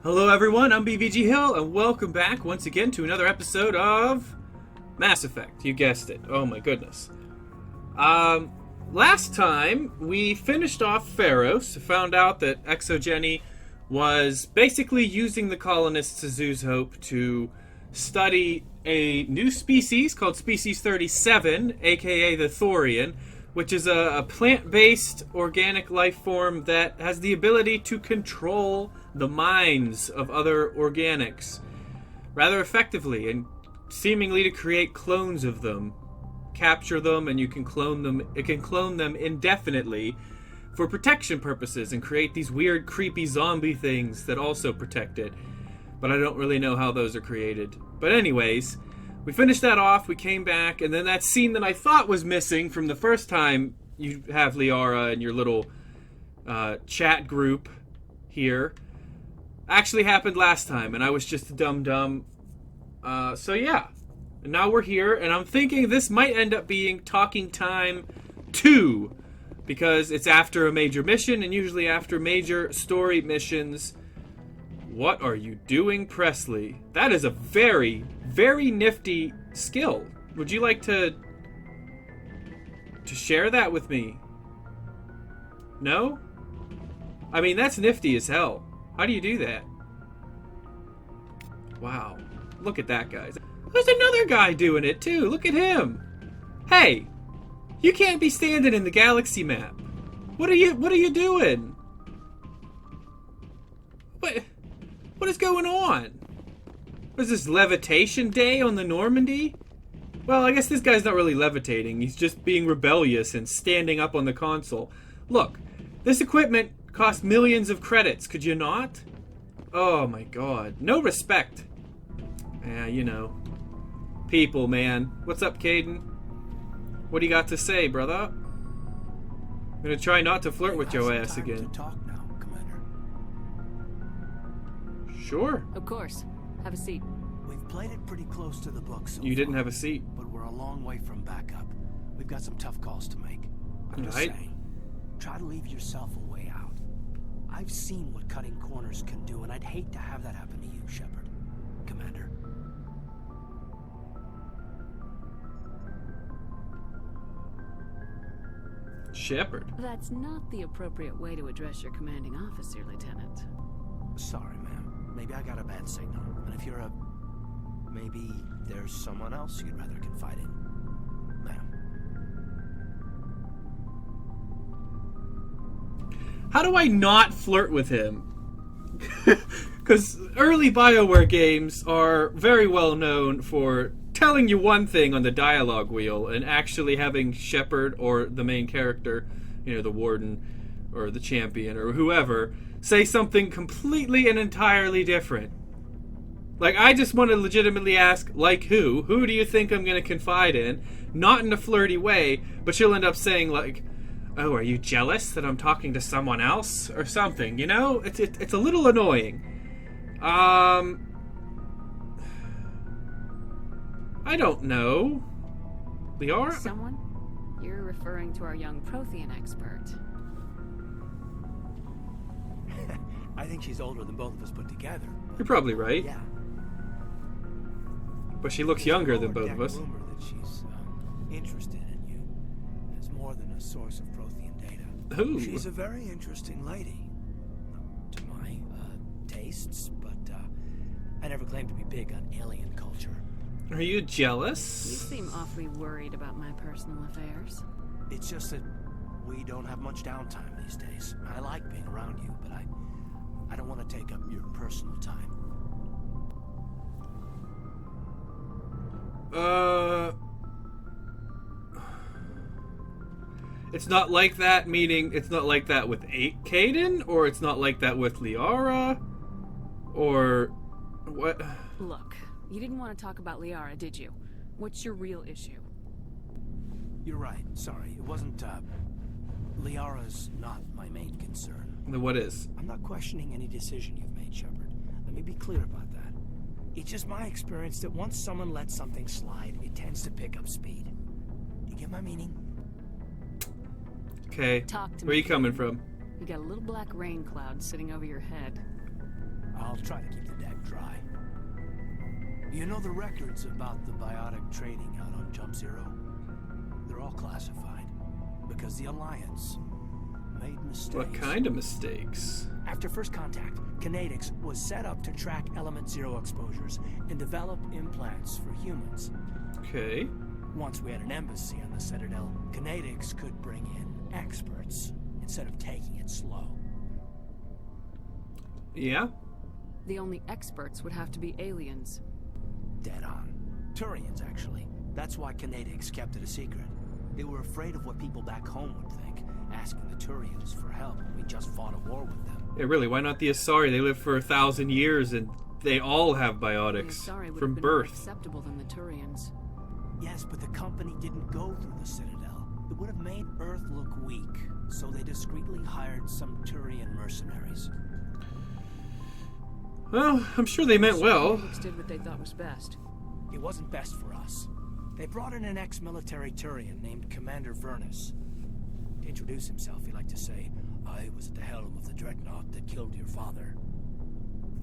Hello everyone, I'm BVG Hill, and welcome back once again to another episode of Mass Effect. You guessed it. Oh my goodness. Last time, we finished off Pharos, found out that Exogeny was basically using the colonists as Zoo's Hope to study a new species called Species 37, aka the Thorian, which is a plant-based organic life form that has the ability to control the minds of other organics rather effectively, and seemingly to create clones of them, capture them, and you can clone them. It can clone them indefinitely for protection purposes and create these weird, creepy zombie things that also protect it. But I don't really know how those are created. But anyways, we finished that off, we came back, and then that scene that I thought was missing from the first time you have Liara in your little chat group here actually happened last time, and I was just a dum-dum. So yeah, and now we're here, and I'm thinking this might end up being Talking Time 2, because it's after a major mission, and usually after major story missions. What are you doing, Presley? That is a very, very nifty skill. Would you like to share that with me? No? I mean, that's nifty as hell. How do you do that? Wow. Look at that, guys. There's another guy doing it, too. Look at him. Hey, you can't be standing in the galaxy map. What are you doing? What is going on? Was this levitation day on the Normandy? Well, I guess this guy's not really levitating. He's just being rebellious and standing up on the console. Look, this equipment cost millions of credits. Could you not? Oh my god. No respect. Yeah, you know. People, man. What's up, Kaden? What do you got to say, brother? I'm gonna try not to flirt with your ass again. To talk now, Commander. Sure. Of course. Have a seat. We've played it pretty close to the book so You didn't far, have a seat. but we're a long way from backup. We've got some tough calls to make. I'm just Right. saying, try to leave yourself a way out. I've seen what cutting corners can do, and I'd hate to have that happen to you, Shepard. Commander. Shepard. That's not the appropriate way to address your commanding officer, Lieutenant. Sorry, ma'am. Maybe I got a bad signal. And if you're maybe there's someone else you'd rather confide in. Ma'am. How do I not flirt with him? Because early BioWare games are very well known for telling you one thing on the dialogue wheel and actually having Shepard or the main character, you know, the warden or the champion or whoever, say something completely and entirely different. Like, I just want to legitimately ask, like who? Who do you think I'm going to confide in? Not in a flirty way, but she'll end up saying, like, oh, are you jealous that I'm talking to someone else? Or something, you know? It's a little annoying. I don't know. Liara? Someone? You're referring to our young Prothean expert. I think she's older than both of us put together. You're probably right. Yeah. But she looks younger than both of us. Rumor that she's interested in you as more than a source of Prothean data. Ooh. She's a very interesting lady, to my tastes, but I never claimed to be big on alien culture. Are you You jealous? seem awfully worried about my personal affairs. It's just that we don't have much downtime these days. I like being around you, but I don't want to take up your personal time. It's not like that, meaning it's not like that with Kaden, or it's not like that with Liara, or what? Look, you didn't want to talk about Liara, did you? What's your real issue? You're right. Sorry. It wasn't, Liara's not my main concern. Then what is? I'm not questioning any decision you've made, Shepard. Let me be clear about that. It's just my experience that once someone lets something slide, it tends to pick up speed. You get my meaning? Okay. Talk to Where are me. you coming from? You got a little black rain cloud sitting over your head. I'll try to keep the deck dry. You know the records about the biotic trading out on Jump Zero? They're all classified because the Alliance made mistakes. What kind of mistakes? After first contact, Kinetics was set up to track Element Zero exposures and develop implants for humans. Okay. Once we had an embassy on the Citadel, Kinetics could bring in experts instead of taking it slow. Yeah? The only experts would have to be aliens. Dead on. Turians, actually. That's why Kinetics kept it a secret. They were afraid of what people back home would think, asking the Turians for help when we just fought a war with them. Yeah, really, why not the Asari? They live for 1,000 years and they all have The biotics Asari would from have been more birth. acceptable than the Turians. Yes, but the company didn't go through the Citadel. It would have made Earth look weak, so they discreetly hired some Turian mercenaries. Well, I'm sure they meant well. Kinetics did what they thought was best. It wasn't best for us. They brought in an ex-military Turian named Commander Vernus. To introduce himself, he liked to say, "I was at the helm of the dreadnought that killed your father."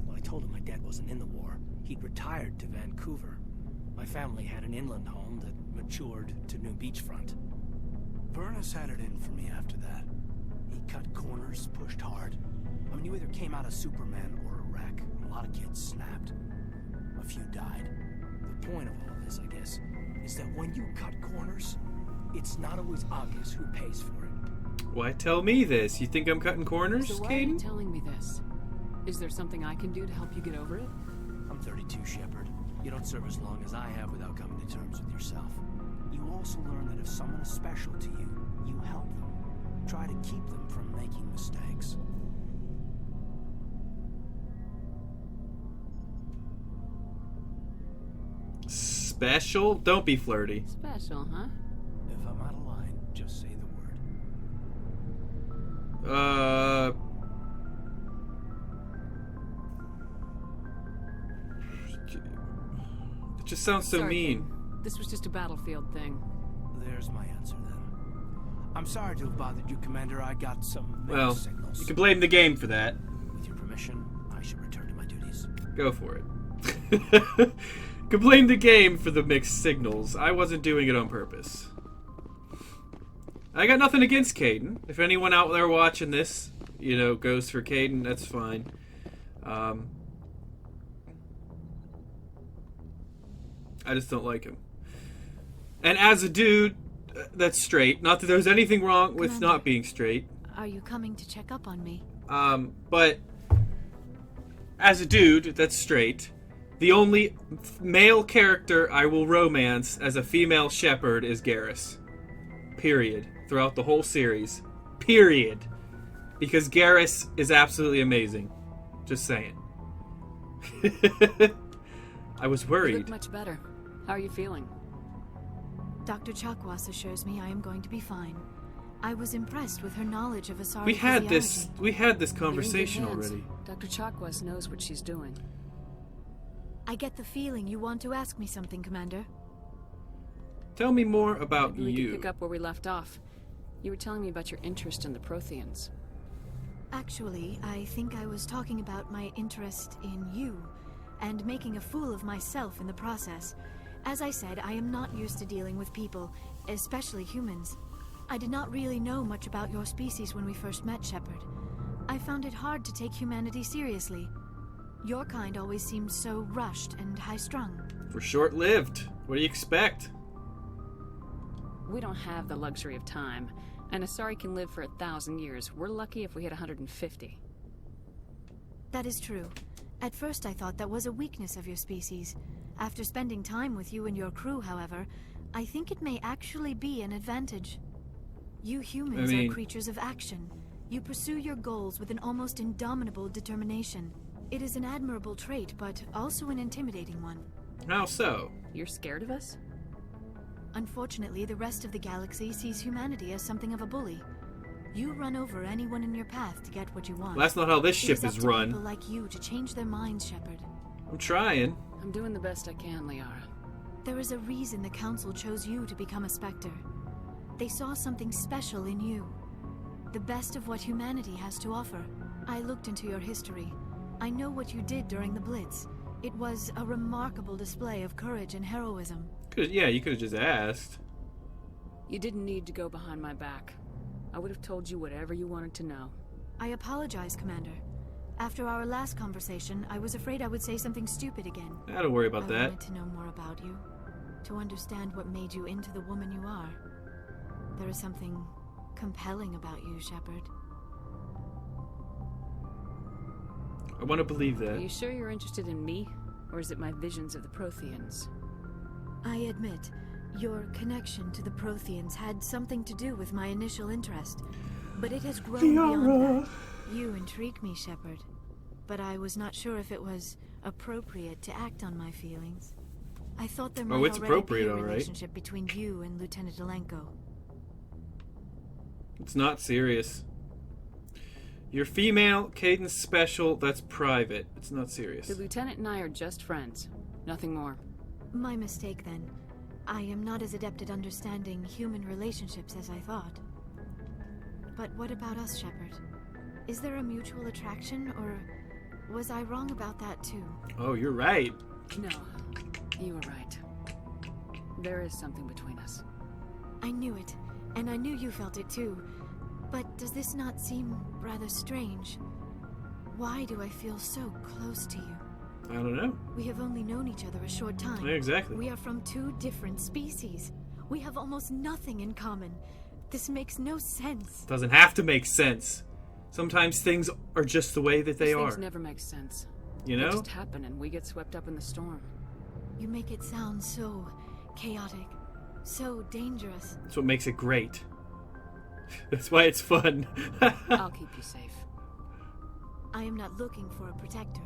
When I told him my dad wasn't in the war, he'd retired to Vancouver. My family had an inland home that matured to New Beachfront. Vernus had it in for me after that. He cut corners, pushed hard. I mean, you either came out a Superman or a wreck. A lot of kids snapped. A few died. The point of all this, I guess, is that when you cut corners, it's not always obvious who pays for it. Why tell me this? You think I'm cutting corners, So why are you Kaden? telling me this? Is there something I can do to help you get over it? I'm 32, Shepard. You don't serve as long as I have without coming to terms with yourself. You also learn that if someone is special to you, you help them. Try to keep them from making mistakes. Special? Don't be flirty. Special, huh? If I'm out of line, just say the word. It just sounds so Sorry, mean. Kaden. This was just a battlefield thing. There's my answer then. I'm sorry to have bothered you, Commander. I got some mixed Well, signals. you can blame the game for that. With your permission, I should return to my duties. Go for it. You can blame the game for the mixed signals. I wasn't doing it on purpose. I got nothing against Kaden. If anyone out there watching this, goes for Kaden, that's fine. I just don't like him. And as a dude, that's straight. Not that there's anything wrong with Commander, not being straight. Are you coming to check up on me? But as a dude, that's straight. The only male character I will romance as a female shepherd is Gareth. Period. Throughout the whole series. Period. Because Gareth is absolutely amazing. Just saying. I was You worried. look much better. How are you feeling? Dr. Chakwas assures me I am going to be fine. I was impressed with her knowledge of Asari We had this physiology. conversation You're in good hands. already. Dr. Chakwas knows what she's doing. I get the feeling you want to ask me something, Commander. Tell me more about Maybe we you. could pick up where we left off. You were telling me about your interest in the Protheans. Actually, I think I was talking about my interest in you, and making a fool of myself in the process. As I said, I am not used to dealing with people, especially humans. I did not really know much about your species when we first met, Shepard. I found it hard to take humanity seriously. Your kind always seemed so rushed and high-strung. We're short-lived. What do you expect? We don't have the luxury of time. And Asari can live for 1,000 years. We're lucky if we hit 150. That is true. At first I thought that was a weakness of your species. After spending time with you and your crew, however, I think it may actually be an advantage. You humans are creatures of action. You pursue your goals with an almost indomitable determination. It is an admirable trait, but also an intimidating one. How so? You're scared of us? Unfortunately, the rest of the galaxy sees humanity as something of a bully. You run over anyone in your path to get what you want. Well, that's not how this It ship is is up to run. people like you to change their minds, Shepard. I'm trying. I'm doing the best I can, Liara. There is a reason the Council chose you to become a Spectre. They saw something special in you. The best of what humanity has to offer. I looked into your history. I know what you did during the Blitz. It was a remarkable display of courage and heroism. Yeah, you could have just asked. You didn't need to go behind my back. I would have told you whatever you wanted to know. I apologize, Commander. After our last conversation, I was afraid I would say something stupid again. Don't worry about I that. wanted to know more about you, to understand what made you into the woman you are. There is something compelling about you, Shepard. I want to believe Are that. you sure you're interested in me? Or is it my visions of the Protheans? I admit, your connection to the Protheans had something to do with my initial interest, but it has grown beyond that. You intrigue me, Shepard, but I was not sure if it was appropriate to act on my feelings. I thought there might it's already appropriate, be a all right. relationship between you and Lieutenant Alenko. It's not serious. You're female, Kaden's special, that's private. It's not serious. The Lieutenant and I are just friends. Nothing more. My mistake, then. I am not as adept at understanding human relationships as I thought. But what about us, Shepard? Is there a mutual attraction, or was I wrong about that too? Oh, you're right. No, you were right. There is something between us. I knew it, and I knew you felt it too. But does this not seem rather strange? Why do I feel so close to you? I don't know. We have only known each other a short time. Yeah, exactly. We are from two different species. We have almost nothing in common. This makes no sense. Doesn't have to make sense. Sometimes things are just the way that they These are. things never make sense. You They know? just happen and we get swept up in the storm. You make it sound so chaotic, so dangerous. That's what makes it great. That's why it's fun. I'll keep you safe. I am not looking for a protector.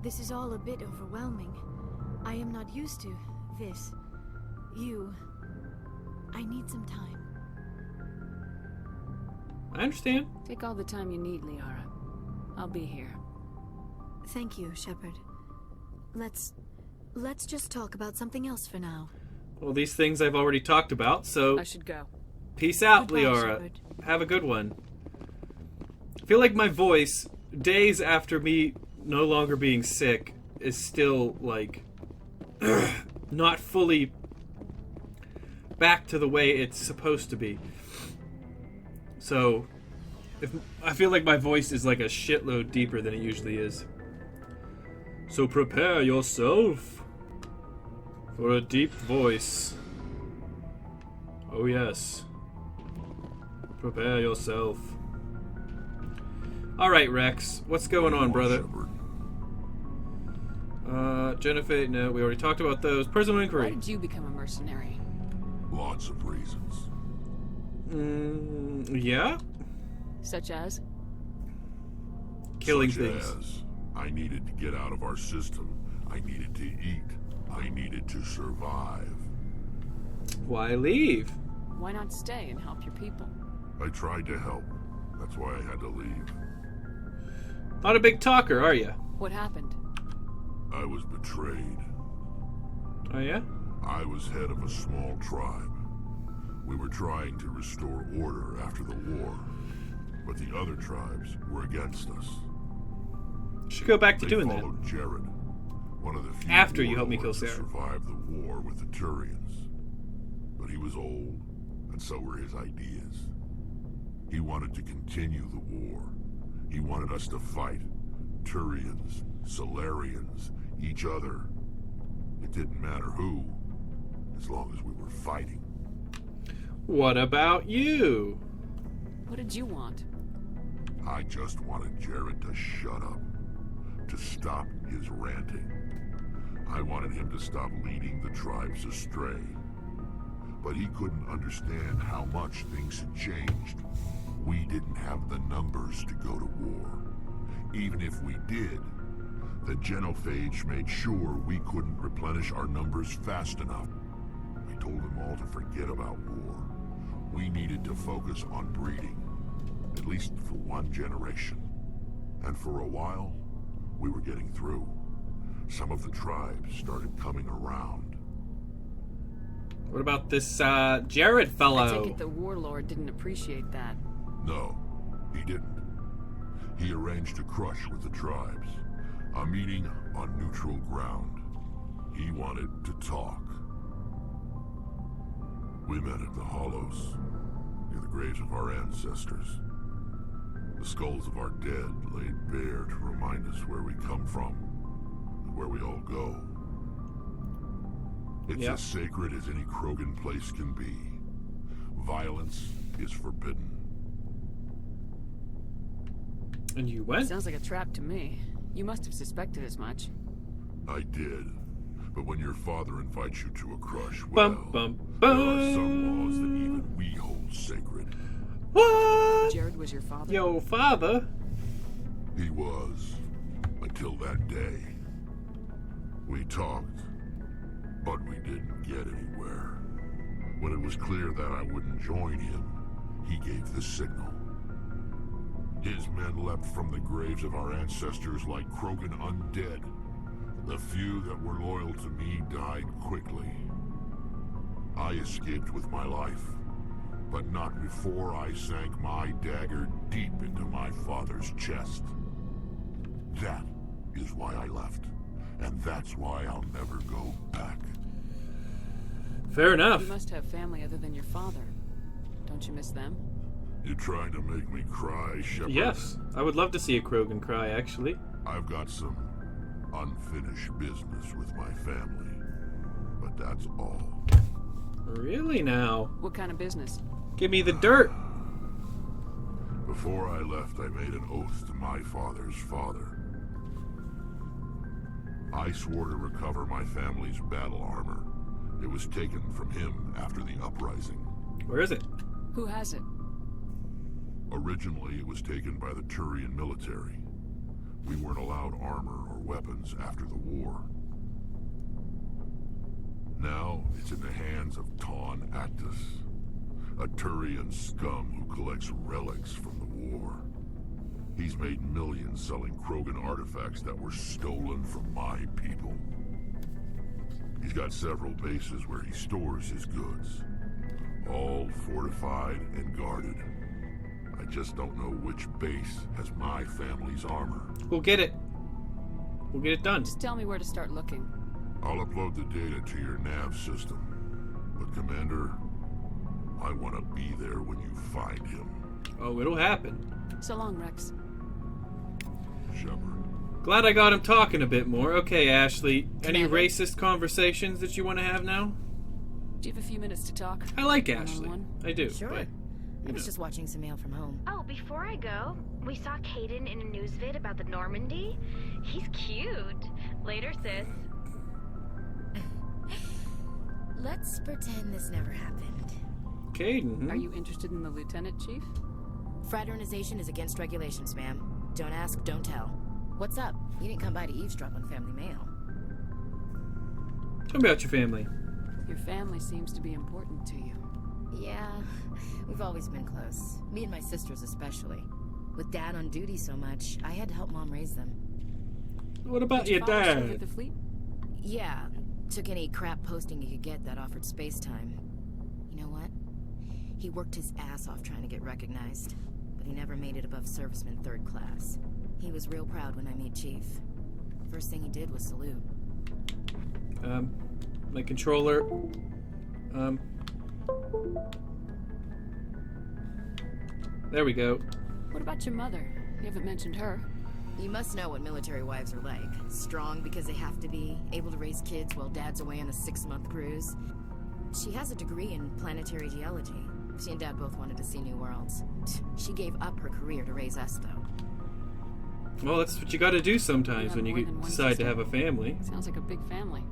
This is all a bit overwhelming. I am not used to this. You. I need some time. I understand. Take all the time you need, Liara. I'll be here. Thank you, Shepard. Let's just talk about something else for now. Well, these things I've already talked about, so I should go. peace out, Goodbye, Liara. Shepard. Have a good one. I feel like my voice, days after me no longer being sick, is still, like, not fully back to the way it's supposed to be. So, I feel like my voice is like a shitload deeper than it usually is. So prepare yourself for a deep voice. Oh yes. Prepare yourself. Alright, Rex. What's going on, brother? Jennifer, no, we already talked about those. Personal Why inquiry. did you become a mercenary? Lots of reasons. Yeah? Such as? Killing Such things. as, I needed to get out of our system. I needed to eat. I needed to survive. Why leave? Why not stay and help your people? I tried to help. That's why I had to leave. Not a big talker, are you? What happened? I was betrayed. Oh yeah? I was head of a small tribe. We were trying to restore order after the war, but the other tribes were against us. Should go back to They doing that. followed Jared, one of the few After you helped me kill warlords who Sarah. survived the war with the Turians. But he was old, and so were his ideas. He wanted to continue the war. He wanted us to fight. Turians, Solarians, each other. It didn't matter who, as long as we were fighting. What about you? What did you want? I just wanted Jared to shut up, to stop his ranting. I wanted him to stop leading the tribes astray. But he couldn't understand how much things had changed. We didn't have the numbers to go to war. Even if we did, the genophage made sure we couldn't replenish our numbers fast enough. I told them all to forget about war. We needed to focus on breeding, at least for one generation. And for a while, we were getting through. Some of the tribes started coming around. What about this Jared I fellow? take it the warlord didn't appreciate that. No, he didn't. He arranged a crush with the tribes. A meeting on neutral ground. He wanted to talk. We met at the Hollows, near the graves of our ancestors. The skulls of our dead laid bare to remind us where we come from and where we all go. It's as sacred as any Krogan place can be. Violence is forbidden. And you went? Sounds like a trap to me. You must have suspected as much. I did. But when your father invites you to a crush, Bum, well, bum, there are bum. some laws that even we hold sacred. What? Jared was your father? Yo, father? He was, until that day. We talked, but we didn't get anywhere. When it was clear that I wouldn't join him, he gave the signal. His men leapt from the graves of our ancestors like Krogan undead. The few that were loyal to me died quickly. I escaped with my life, but not before I sank my dagger deep into my father's chest. That is why I left, and that's why I'll never go back. Fair enough. You must have family other than your father. Don't you miss them? You trying to make me cry, Shepard? Yes, I would love to see a Krogan cry, actually. I've got some unfinished business with my family, but that's all. Really now? What kind of business? Give me the dirt. Before I left, I made an oath to my father's father. I swore to recover my family's battle armor. It was taken from him after the uprising. Where is it? Who has it? Originally, it was taken by the Turian military. We weren't allowed armor or weapons after the war. Now, it's in the hands of Ton Actus, a Turian scum who collects relics from the war. He's made millions selling Krogan artifacts that were stolen from my people. He's got several bases where he stores his goods, all fortified and guarded. I just don't know which base has my family's armor. We'll get it. We'll get it done. Just tell me where to start looking. I'll upload the data to your nav system. But Commander, I want to be there when you find him. Oh, it'll happen. So long, Rex. Shepard. Glad I got him talking a bit more. Okay, Ashley, any Commander? racist conversations that you want to have now? Do you have a few minutes to talk? I like Ashley. One-on-one? I do. Sure. But, I was just watching some mail from home. Oh, before I go, we saw Kaden in a news vid about the Normandy. He's cute. Later, sis. Let's pretend this never happened. Kaden. Are you interested in the lieutenant, Chief? Fraternization is against regulations, ma'am. Don't ask, don't tell. What's up? You didn't come by to eavesdrop on family mail. Tell me about your family. Your family seems to be important to you. Yeah, we've always been close. Me and my sisters especially. With Dad on duty so much, I had to help Mom raise them. What about Did your father serve with dad? the fleet? Yeah, took any crap posting he could get that offered space time. You know what? He worked his ass off trying to get recognized, but he never made it above serviceman 3rd class. He was real proud when I met Chief. First thing he did was salute. My controller. There we go. What about your mother? You haven't mentioned her. You must know what military wives are like. Strong because they have to be, able to raise kids while Dad's away on a 6-month cruise. She has a degree in planetary geology. She and Dad both wanted to see new worlds. She gave up her career to raise us, though. Well, that's what you got to do sometimes have when more you than one decide to sister? have a family. Sounds like a big family.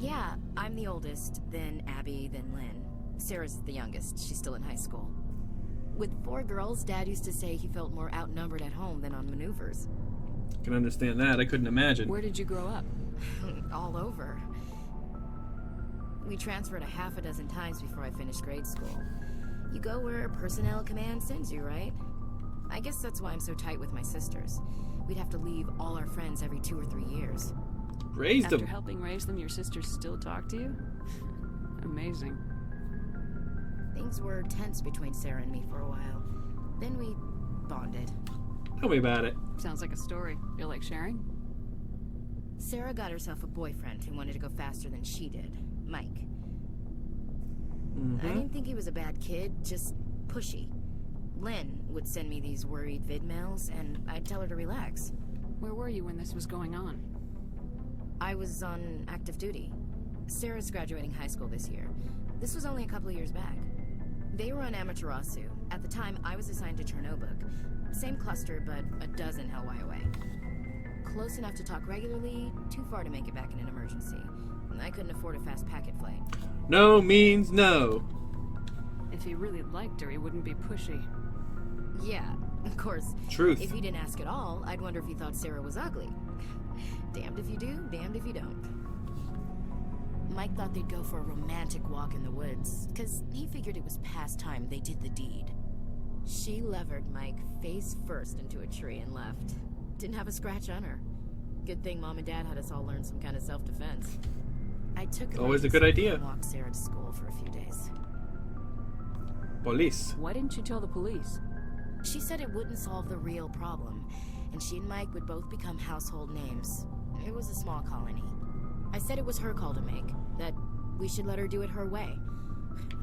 Yeah, I'm the oldest, then Abby, then Lynn. Sarah's the youngest. She's still in high school. With 4 girls, Dad used to say he felt more outnumbered at home than on maneuvers. I can understand that. I couldn't imagine. Where did you grow up? All over. We transferred a half a dozen times before I finished grade school. You go where personnel command sends you, right? I guess that's why I'm so tight with my sisters. We'd have to leave all our friends every 2 or 3 years. Raised After them. helping raise them, your sisters still talk to you? Amazing. Things were tense between Sarah and me for a while. Then we bonded. Tell me about it. Sounds like a story. Feel like sharing? Sarah got herself a boyfriend who wanted to go faster than she did, Mike. I didn't think he was a bad kid, just pushy. Lynn would send me these worried vid mails, and I'd tell her to relax. Where were you when this was going on? I was on active duty. Sarah's graduating high school this year. This was only a couple of years back. They were on Amaterasu. At the time, I was assigned to Chernobog. Same cluster, but a dozen Hellway away. Close enough to talk regularly, too far to make it back in an emergency. I couldn't afford a fast packet flight. No means no. If he really liked her, he wouldn't be pushy. Yeah, of course. Truth. If he didn't ask at all, I'd wonder if he thought Sarah was ugly. Damned if you do, damned if you don't. Mike thought they'd go for a romantic walk in the woods, because he figured it was past time they did the deed. She levered Mike face first into a tree and left. Didn't have a scratch on her. Good thing Mom and Dad had us all learn some kind of self-defense. I took Always a good idea. and walked Sarah to school for a few days. Police. Why didn't you tell the police? She said it wouldn't solve the real problem, and she and Mike would both become household names. It was a small colony. I said it was her call to make, that we should let her do it her way.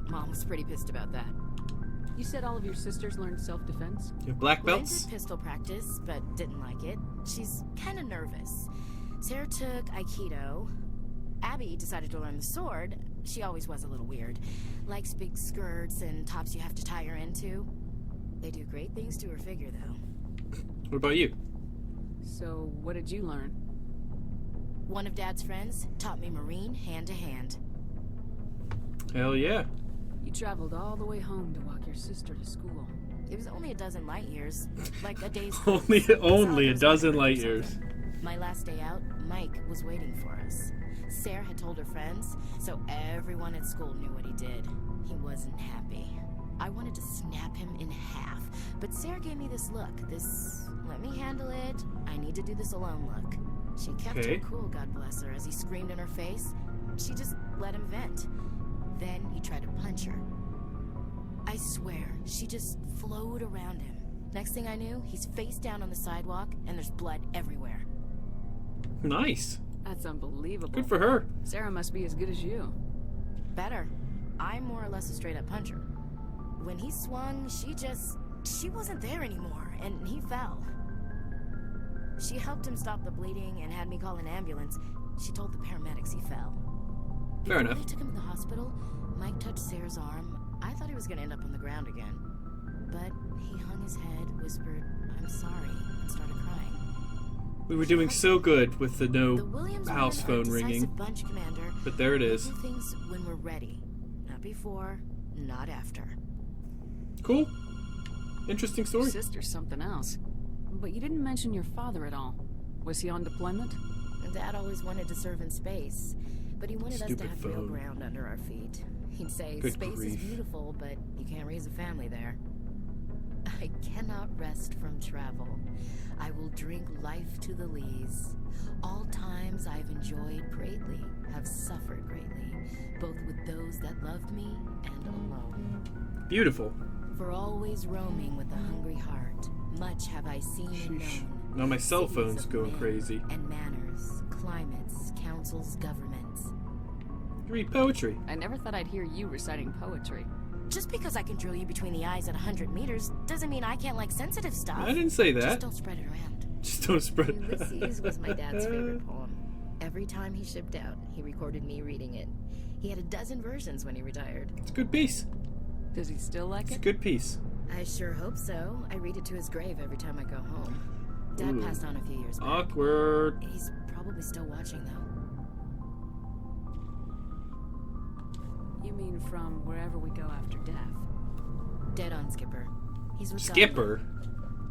Mom was pretty pissed about that. You said all of your sisters learned self-defense? You have black Lynn belts? did pistol practice, but didn't like it. She's kind of nervous. Sarah took Aikido. Abby decided to learn the sword. She always was a little weird. Likes big skirts and tops you have to tie her into. They do great things to her figure, though. What about you? So, what did you learn? One of Dad's friends taught me Marine hand to hand. Hell yeah. You traveled all the way home to walk your sister to school. It was only a dozen light years, like a day's Only a dozen light years. My last day out, Mike was waiting for us. Sarah had told her friends, so everyone at school knew what he did. He wasn't happy. I wanted to snap him in half, but Sarah gave me this look, this let me handle it, I need to do this alone look. She kept her cool, God bless her, as he screamed in her face. She just let him vent. Then he tried to punch her. I swear, she just flowed around him. Next thing I knew, he's face down on the sidewalk, and there's blood everywhere. Nice. That's unbelievable. Good for her. Sarah must be as good as you. Better. I'm more or less a straight-up puncher. When he swung, she wasn't there anymore, and he fell. She helped him stop the bleeding and had me call an ambulance. She told the paramedics he fell. Fair enough. Before they took him to the hospital, Mike touched Sarah's arm. I thought he was going to end up on the ground again. But he hung his head, whispered, "I'm sorry," and started crying. We were doing so good with the The no Williams house phone ringing. Bunch, Commander. But there it is. We'll do things when we're ready. Not before, not after. Cool. Interesting Your story. sister's something else. But you didn't mention your father at all. Was he on deployment? Dad always wanted to serve in space, but he wanted us Stupid to have real phone. ground under our feet. He'd say, Good space is grief. beautiful, but you can't raise a family there. I cannot rest from travel. I will drink life to the lees. All times I've enjoyed greatly, have suffered greatly, both with those that loved me and alone. Beautiful. For always roaming with a hungry heart, much have I seen and Sheesh. known. Now my cell Cities phone's of going men crazy. And manners, climates, councils, governments. You read poetry. I never thought I'd hear you reciting poetry. Just because I can drill you between the eyes at 100 meters doesn't mean I can't like sensitive stuff. I didn't say Just that. don't spread it around. Just don't spread Ulysses was my dad's favorite poem. Every time he shipped out, he recorded me reading it. He had a dozen versions when he retired. It's a good piece. Does he still like It's a it? good piece. I sure hope so. I read it to his grave every time I go home. Dad Ooh. passed on a few years back. Awkward. He's probably still watching, though. You mean from wherever we go after death? Dead on Skipper. He's with God. Skipper.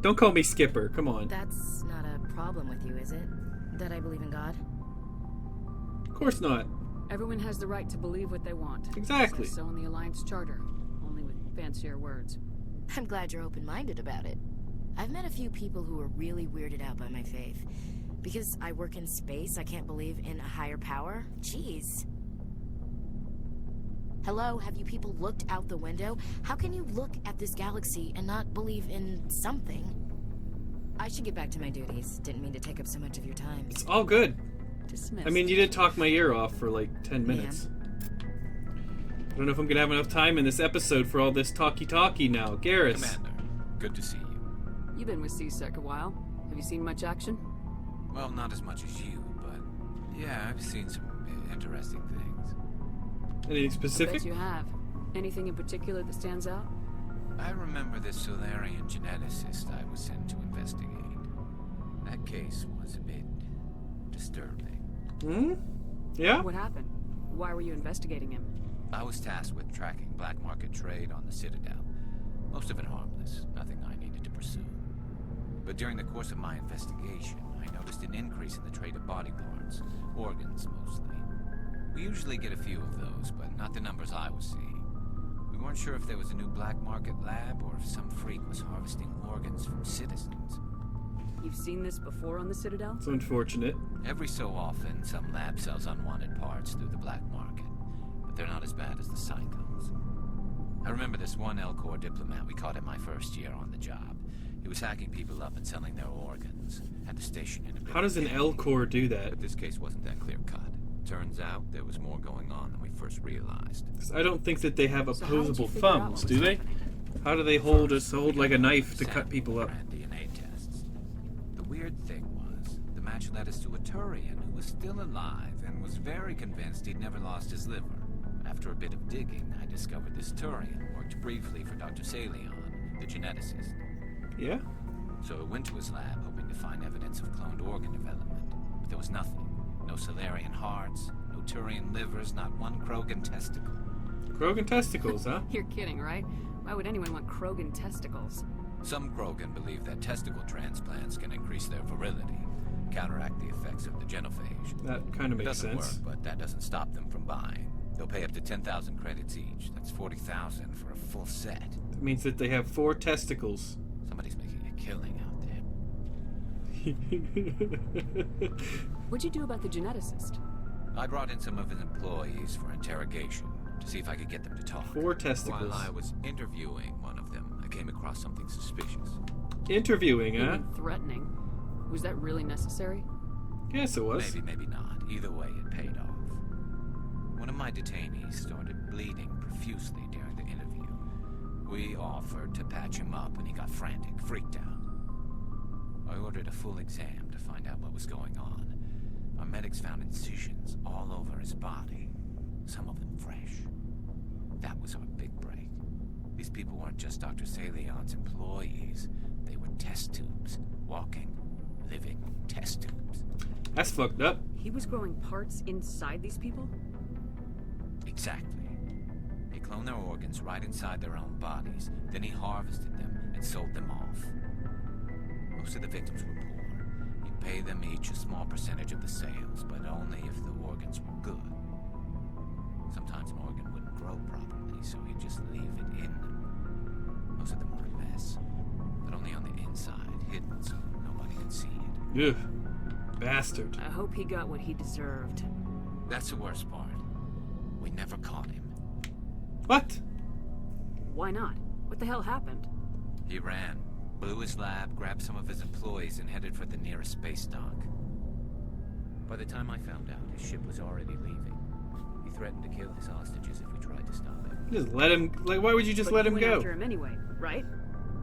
Don't call me Skipper. Come on. That's not a problem with you, is it? That I believe in God? Of course not. Everyone has the right to believe what they want. Exactly. Says so in the Alliance Charter, only with fancier words. I'm glad you're open-minded about it. I've met a few people who are really weirded out by my faith. Because I work in space, I can't believe in a higher power? Jeez. Hello, have you people looked out the window? How can you look at this galaxy and not believe in something? I should get back to my duties. Didn't mean to take up so much of your time. It's all good. Dismissed. I mean, you did talk my ear off for like 10 minutes. I don't know if I'm gonna have enough time in this episode for all this talkie now. Gareth. Commander, good to see you. You've been with C-Sec a while. Have you seen much action? Well, not as much as you, but yeah, I've seen some interesting things. Anything I specific? bet you have. Anything in particular that stands out? I remember this Solarian geneticist I was sent to investigate. That case was a bit disturbing. Hmm? Yeah? What happened? Why were you investigating him? I was tasked with tracking black market trade on the Citadel. Most of it harmless, nothing I needed to pursue. But during the course of my investigation, I noticed an increase in the trade of body parts, organs mostly. We usually get a few of those, but not the numbers I was seeing. We weren't sure if there was a new black market lab or if some freak was harvesting organs from citizens. You've seen this before on the Citadel? It's unfortunate. Every so often, some lab sells unwanted parts through the black market, but they're not as bad as the psychos. I remember this one L-Corps diplomat we caught in my first year on the job. He was hacking people up and selling their organs. Had to station in a bit. How does an L-Corps do that? But this case wasn't that clear-cut. Turns out there was more going on than we first realized. 'Cause I don't think that they have So how did you opposable figure out what thumbs, was do they? happening? How do they hold We like a got knife to sample cut people up? and DNA tests. The weird thing was, the match led us to a Turian who was still alive and was very convinced he'd never lost his liver. After a bit of digging, I discovered this Turian worked briefly for Dr. Salion, the geneticist. Yeah? So I went to his lab hoping to find evidence of cloned organ development, but there was nothing. No Solarian hearts, no Turian livers, not one Krogan testicle. Krogan testicles, huh? You're kidding, right? Why would anyone want Krogan testicles? Some Krogan believe that testicle transplants can increase their virility, counteract the effects of the genophage. That kind of It makes doesn't sense. work, but that doesn't stop them from buying. They'll pay up to 10,000 credits each. That's 40,000 for a full set. That means that they have 4 testicles. Somebody's making a killing out there. What'd you do about the geneticist? I brought in some of his employees for interrogation to see if I could get them to talk. 4 testicles. While I was interviewing one of them, I came across something suspicious. Interviewing, You huh? mean threatening. Was that really necessary? Yes, it was. Maybe, maybe not. Either way, it paid off. One of my detainees started bleeding profusely during the interview. We offered to patch him up and he got frantic, freaked out. I ordered a full exam to find out what was going on. Our medics found incisions all over his body, some of them fresh. That was our big break. These people weren't just Dr. Salion's employees. They were test tubes. Walking, living test tubes. That's fucked up. He was growing parts inside these people? Exactly. He cloned their organs right inside their own bodies. Then he harvested them and sold them off. Most of the victims were poor. He'd pay them each a small percentage of the sales, but only if the organs were good. Sometimes an organ wouldn't grow properly, so he'd just leave it in them. Most of them were a mess, but only on the inside, hidden so nobody could see it. Ugh. Bastard. I hope he got what he deserved. That's the worst part. We never caught him. What? Why not? What the hell happened? He ran, blew his lab, grabbed some of his employees, and headed for the nearest space dock. By the time I found out, his ship was already leaving. He threatened to kill his hostages if we tried to stop him. Just let him... Like, why would you just But let you him went go? after him anyway, right?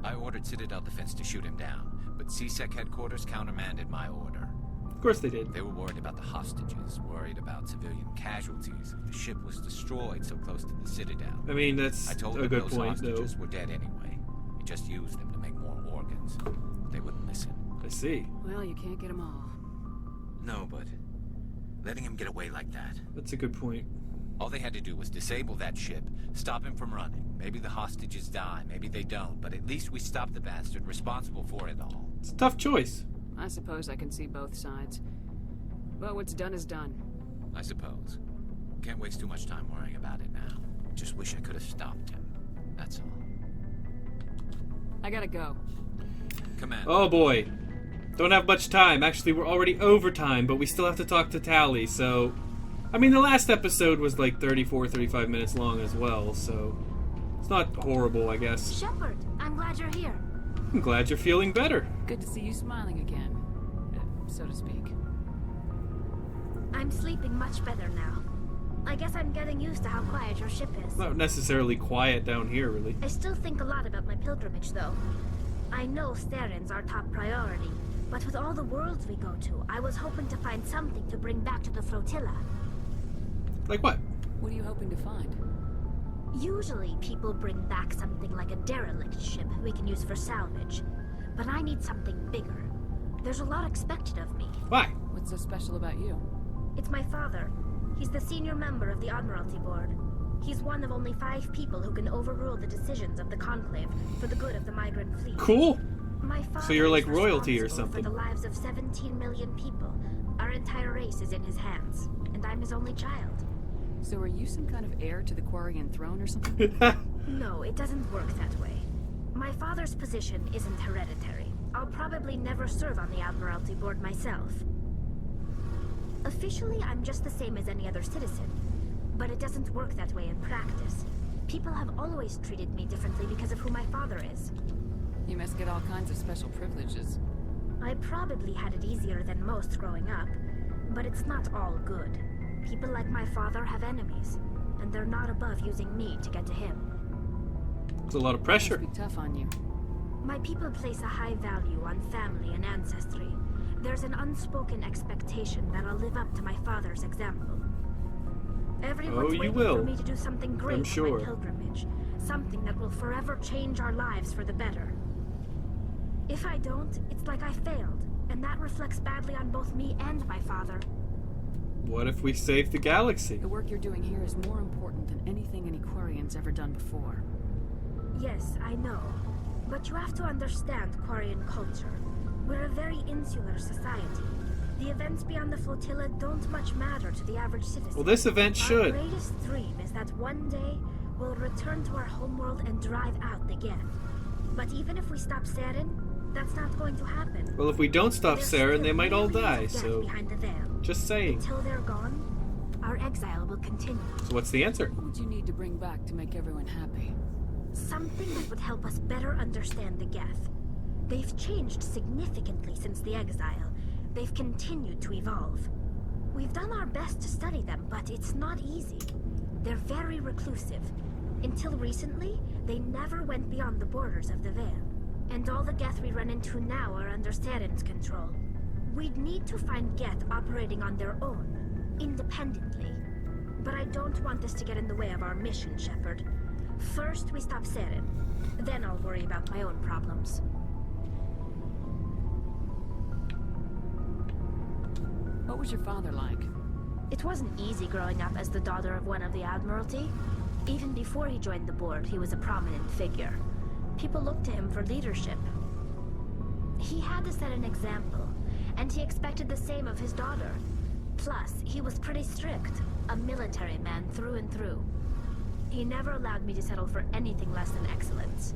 I ordered Citadel Defense to shoot him down, but C-Sec headquarters countermanded my order. Of course they did. They were worried about the hostages, worried about civilian casualties if the ship was destroyed so close to the Citadel. I mean, that's I told a them good those point, though. hostages were dead anyway. We just used them to make more organs. But they wouldn't listen. I see. Well, you can't get them all. No, but letting him get away like that. That's a good point. All they had to do was disable that ship, stop him from running. Maybe the hostages die, maybe they don't, but at least we stopped the bastard responsible for it all. It's a tough choice. I suppose I can see both sides. But what's done is done. I suppose. Can't waste too much time worrying about it now. Just wish I could have stopped him. That's all. I gotta go. Commander. Oh boy. Don't have much time. Actually, we're already over time, but we still have to talk to Tally, so... I mean, the last episode was like 34, 35 minutes long as well, so... It's not horrible, I guess. Shepard, I'm glad you're here. I'm glad you're feeling better. Good to see you smiling again, so to speak. I'm sleeping much better now. I guess I'm getting used to how quiet your ship is. Not necessarily quiet down here, really. I still think a lot about my pilgrimage, though. I know Starin's our top priority, but with all the worlds we go to, I was hoping to find something to bring back to the flotilla. Like what? What are you hoping to find? Usually, people bring back something like a derelict ship we can use for salvage. But I need something bigger. There's a lot expected of me. Why? What's so special about you? It's my father. He's the senior member of the Admiralty Board. He's one of only 5 people who can overrule the decisions of the Conclave for the good of the migrant fleet. Cool. My father So you're like is royalty or responsible something. For the lives of 17 million people. Our entire race is in his hands, and I'm his only child. So are you some kind of heir to the Quarian throne or something? No, it doesn't work that way. My father's position isn't hereditary. I'll probably never serve on the Admiralty Board myself. Officially, I'm just the same as any other citizen, but it doesn't work that way in practice. People have always treated me differently because of who my father is. You must get all kinds of special privileges. I probably had it easier than most growing up, but it's not all good. People like my father have enemies, and they're not above using me to get to him. It's a lot of pressure. Must be tough on you. My people place a high value on family and ancestry. There's an unspoken expectation that I'll live up to my father's example. Everyone's you waiting will. for me to do something great I'm on sure. my pilgrimage. Something that will forever change our lives for the better. If I don't, it's like I failed, and that reflects badly on both me and my father. What if we save the galaxy? The work you're doing here is more important than anything any Quarian's ever done before. Yes, I know. But you have to understand Quarian culture. We're a very insular society. The events beyond the flotilla don't much matter to the average citizen. Well, this event should. Our greatest dream is that one day we'll return to our homeworld and drive out the Geth. But even if we stop Saren, that's not going to happen. Well, if we don't stop There's Saren, still they might all millions die, of Geth so behind the veil. just saying. Until they're gone, our exile will continue. So what's the answer? What would you need to bring back to make everyone happy? Something that would help us better understand the Geth. They've changed significantly since the exile. They've continued to evolve. We've done our best to study them, but it's not easy. They're very reclusive. Until recently, they never went beyond the borders of the Veil. And all the Geth we run into now are under Saren's control. We'd need to find Geth operating on their own, independently. But I don't want this to get in the way of our mission, Shepard. First, we stop Saren. Then I'll worry about my own problems. What was your father like? It wasn't easy growing up as the daughter of one of the Admiralty. Even before he joined the board, he was a prominent figure. People looked to him for leadership. He had to set an example, and he expected the same of his daughter. Plus, he was pretty strict, a military man through and through. He never allowed me to settle for anything less than excellence.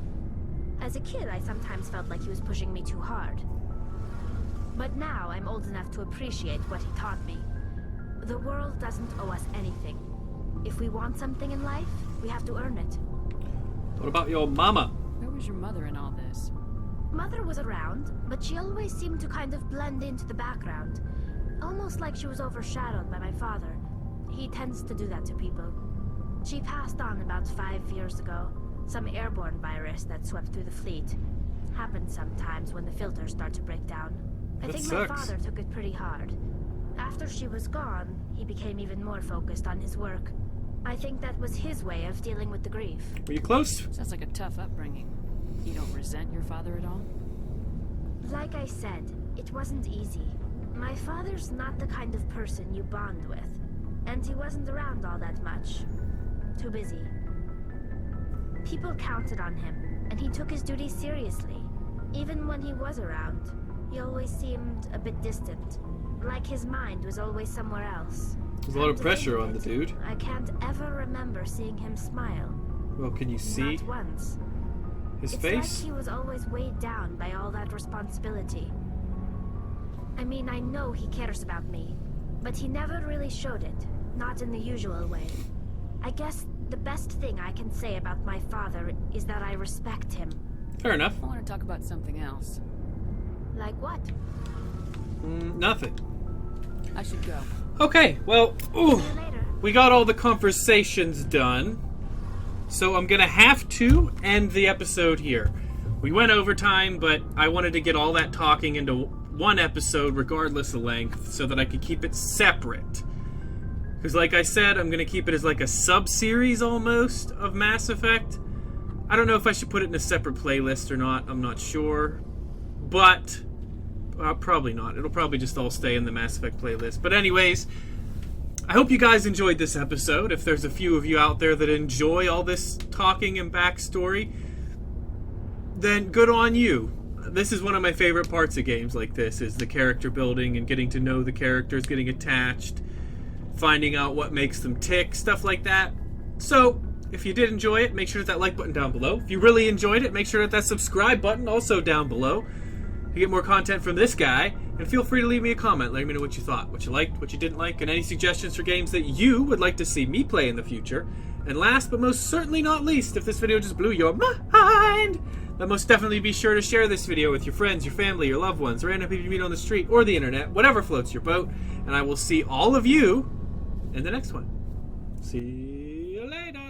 As a kid, I sometimes felt like he was pushing me too hard. But now I'm old enough to appreciate what he taught me. The world doesn't owe us anything. If we want something in life, we have to earn it. What about your mama? Where was your mother in all this? Mother was around, but she always seemed to kind of blend into the background. Almost like she was overshadowed by my father. He tends to do that to people. She passed on about 5 years ago. Some airborne virus that swept through the fleet. Happens sometimes when the filters start to break down. I That think sucks. my father took it pretty hard. After she was gone, he became even more focused on his work. I think that was his way of dealing with the grief. Were you close? Sounds like a tough upbringing. You don't resent your father at all? Like I said, it wasn't easy. My father's not the kind of person you bond with. And he wasn't around all that much. Too busy. People counted on him, and he took his duties seriously. Even when he was around, he always seemed a bit distant. Like his mind was always somewhere else. There's a lot of To pressure think on the of it, dude. I can't ever remember seeing him smile. Well, can you see Not once. his It's face? like he was always weighed down by all that responsibility. I mean, I know he cares about me, but he never really showed it. Not in the usual way. I guess the best thing I can say about my father is that I respect him. Fair enough. I want to talk about something else. Like what? Nothing. I should go. Okay, well, See you later. we got all the conversations done, so I'm gonna have to end the episode here. We went overtime, but I wanted to get all that talking into one episode, regardless of length, so that I could keep it separate. Because like I said, I'm gonna keep it as like a sub-series almost of Mass Effect. I don't know if I should put it in a separate playlist or not, I'm not sure. But, probably not. It'll probably just all stay in the Mass Effect playlist. But anyways, I hope you guys enjoyed this episode. If there's a few of you out there that enjoy all this talking and backstory, then good on you. This is one of my favorite parts of games like this, is the character building and getting to know the characters, getting attached, finding out what makes them tick, stuff like that. So, if you did enjoy it, make sure to hit that like button down below. If you really enjoyed it, make sure to hit that subscribe button also down below to get more content from this guy. And feel free to leave me a comment, letting me know what you thought, what you liked, what you didn't like, and any suggestions for games that you would like to see me play in the future. And last but most certainly not least, if this video just blew your mind, then most definitely be sure to share this video with your friends, your family, your loved ones, random people you meet on the street or the internet, whatever floats your boat. And I will see all of you in the next one. See you later.